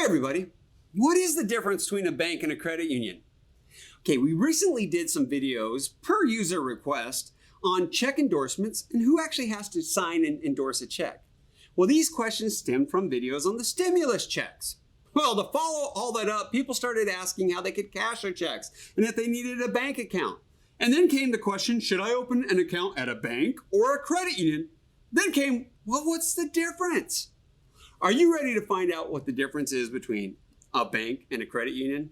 Hi everybody. What is the difference between a bank and a credit union? Okay, we recently did some videos per user request on check endorsements and who actually has to sign and endorse a check. Well, these questions stemmed from videos on the stimulus checks. Well, to follow all that up, people started asking how they could cash their checks and if they needed a bank account. And then came the question, should I open an account at a bank or a credit union? Then came, well, what's the difference? Are you ready to find out what the difference is between a bank and a credit union?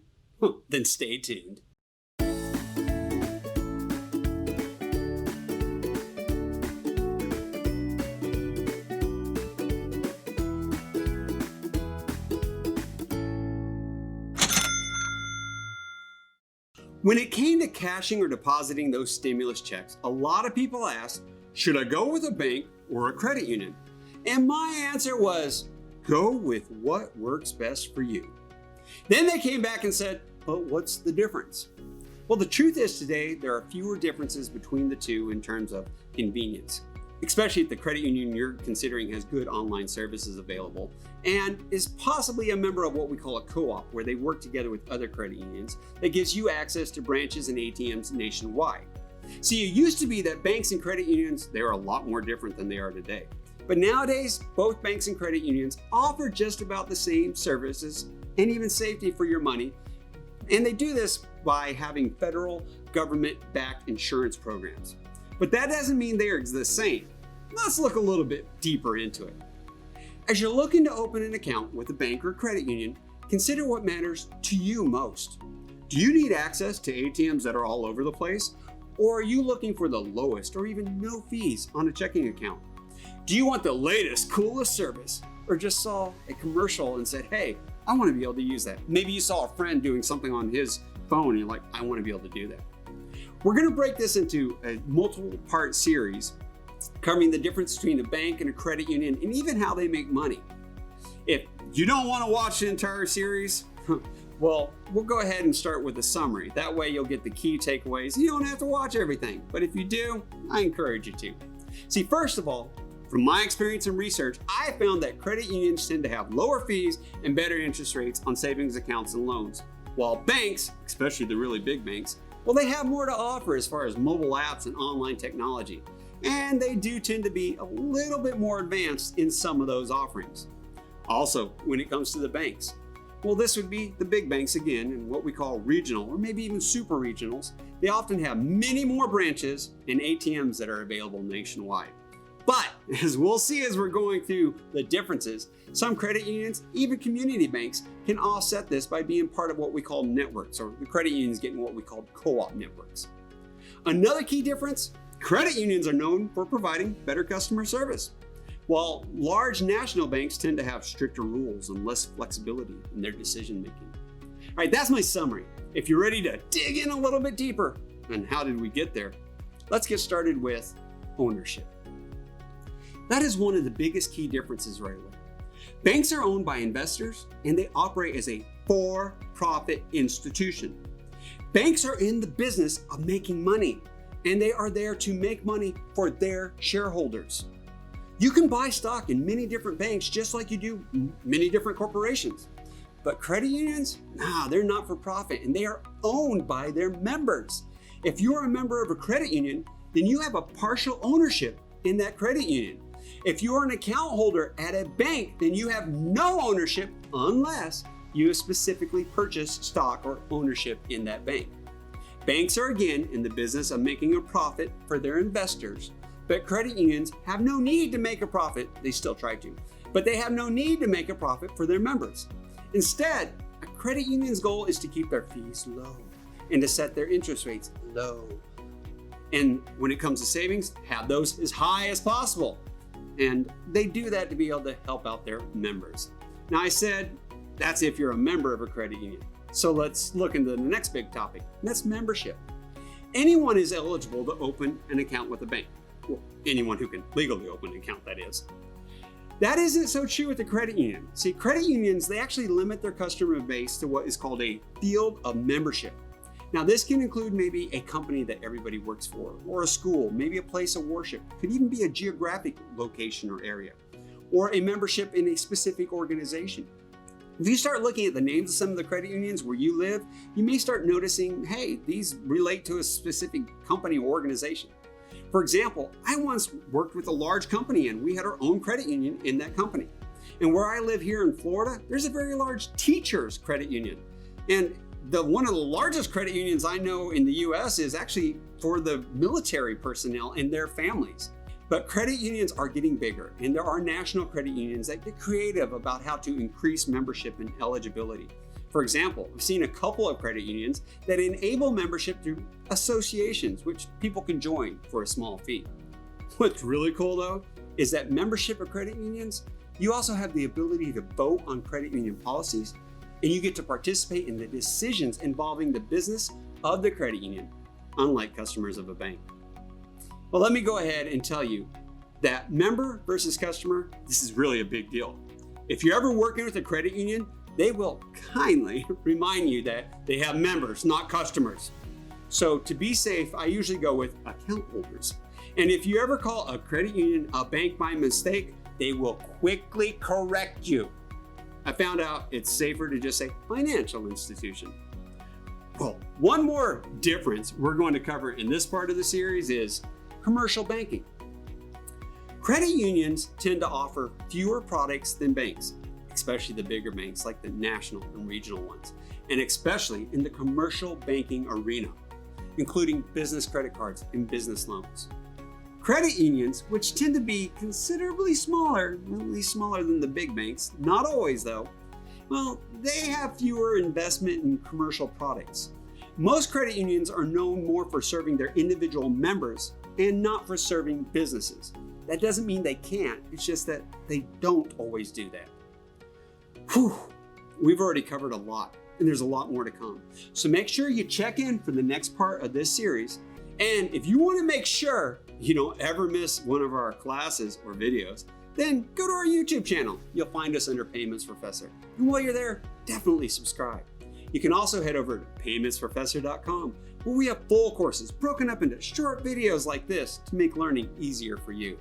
Then stay tuned. When it came to cashing or depositing those stimulus checks, a lot of people asked, should I go with a bank or a credit union? And my answer was, go with what works best for you. Then they came back and said, but what's the difference? Well, the truth is today, there are fewer differences between the two in terms of convenience, especially if the credit union you're considering has good online services available and is possibly a member of what we call a co-op, where they work together with other credit unions that gives you access to branches and ATMs nationwide. See, it used to be that banks and credit unions, they are a lot more different than they are today. But nowadays, both banks and credit unions offer just about the same services and even safety for your money. And they do this by having federal government-backed insurance programs. But that doesn't mean they are the same. Let's look a little bit deeper into it. As you're looking to open an account with a bank or credit union, consider what matters to you most. Do you need access to ATMs that are all over the place? Or are you looking for the lowest or even no fees on a checking account? Do you want the latest, coolest service? Or just saw a commercial and said, hey, I want to be able to use that. Maybe you saw a friend doing something on his phone and you're like, I want to be able to do that. We're going to break this into a multiple part series covering the difference between a bank and a credit union and even how they make money. If you don't want to watch the entire series, well, we'll go ahead and start with a summary. That way you'll get the key takeaways. You don't have to watch everything, but if you do, I encourage you to. See, first of all, from my experience and research, I found that credit unions tend to have lower fees and better interest rates on savings accounts and loans, while banks, especially the really big banks, well, they have more to offer as far as mobile apps and online technology. And they do tend to be a little bit more advanced in some of those offerings. Also, when it comes to the banks, well, this would be the big banks again, and what we call regional or maybe even super regionals. They often have many more branches and ATMs that are available nationwide. But as we'll see as we're going through the differences, some credit unions, even community banks, can offset this by being part of what we call networks, or the credit unions getting what we call co-op networks. Another key difference, credit unions are known for providing better customer service, while large national banks tend to have stricter rules and less flexibility in their decision making. All right, that's my summary. If you're ready to dig in a little bit deeper on how did we get there, let's get started with ownership. That is one of the biggest key differences right away. Banks are owned by investors and they operate as a for-profit institution. Banks are in the business of making money and they are there to make money for their shareholders. You can buy stock in many different banks just like you do many different corporations. But credit unions, they're not for profit and they are owned by their members. If you're a member of a credit union, then you have a partial ownership in that credit union. If you're an account holder at a bank, then you have no ownership unless you have specifically purchased stock or ownership in that bank. Banks are again in the business of making a profit for their investors, but credit unions have no need to make a profit. They still try to, but they have no need to make a profit for their members. Instead, a credit union's goal is to keep their fees low and to set their interest rates low. And when it comes to savings, have those as high as possible. And they do that to be able to help out their members. Now I said, that's if you're a member of a credit union. So let's look into the next big topic, and that's membership. Anyone is eligible to open an account with a bank. Well, anyone who can legally open an account, that is. That isn't so true with the credit union. See, credit unions, they actually limit their customer base to what is called a field of membership. Now, this can include maybe a company that everybody works for, or a school, maybe a place of worship, could even be a geographic location or area, or a membership in a specific organization. If you start looking at the names of some of the credit unions where you live, you may start noticing, hey, these relate to a specific company or organization. For example, I once worked with a large company and we had our own credit union in that company. And where I live here in Florida, there's a very large teachers credit union. And one of the largest credit unions I know in the US is actually for the military personnel and their families. But credit unions are getting bigger, and there are national credit unions that get creative about how to increase membership and eligibility. For example, we've seen a couple of credit unions that enable membership through associations, which people can join for a small fee. What's really cool though, is that membership of credit unions, you also have the ability to vote on credit union policies, and you get to participate in the decisions involving the business of the credit union, unlike customers of a bank. Well, let me go ahead and tell you that member versus customer, this is really a big deal. If you're ever working with a credit union, they will kindly remind you that they have members, not customers. So to be safe, I usually go with account holders. And if you ever call a credit union a bank by mistake, they will quickly correct you. I found out it's safer to just say financial institution. Well, one more difference we're going to cover in this part of the series is commercial banking. Credit unions tend to offer fewer products than banks, especially the bigger banks like the national and regional ones, and especially in the commercial banking arena, including business credit cards and business loans. Credit unions, which tend to be considerably smaller, at least smaller than the big banks, not always though, well, they have fewer investment in commercial products. Most credit unions are known more for serving their individual members and not for serving businesses. That doesn't mean they can't, it's just that they don't always do that. Whew, we've already covered a lot, and there's a lot more to come. So make sure you check in for the next part of this series. And if you want to make sure you don't ever miss one of our classes or videos, then go to our YouTube channel. You'll find us under Payments Professor. And while you're there, definitely subscribe. You can also head over to paymentsprofessor.com, where we have full courses broken up into short videos like this to make learning easier for you.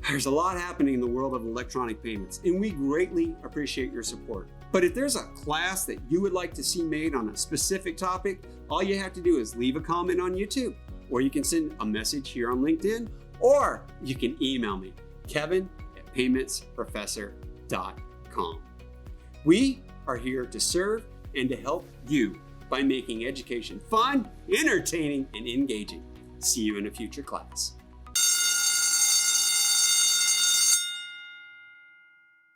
There's a lot happening in the world of electronic payments, and we greatly appreciate your support. But if there's a class that you would like to see made on a specific topic, all you have to do is leave a comment on YouTube, or you can send a message here on LinkedIn, or you can email me, kevin@paymentsprofessor.com. We are here to serve and to help you by making education fun, entertaining, and engaging. See you in a future class.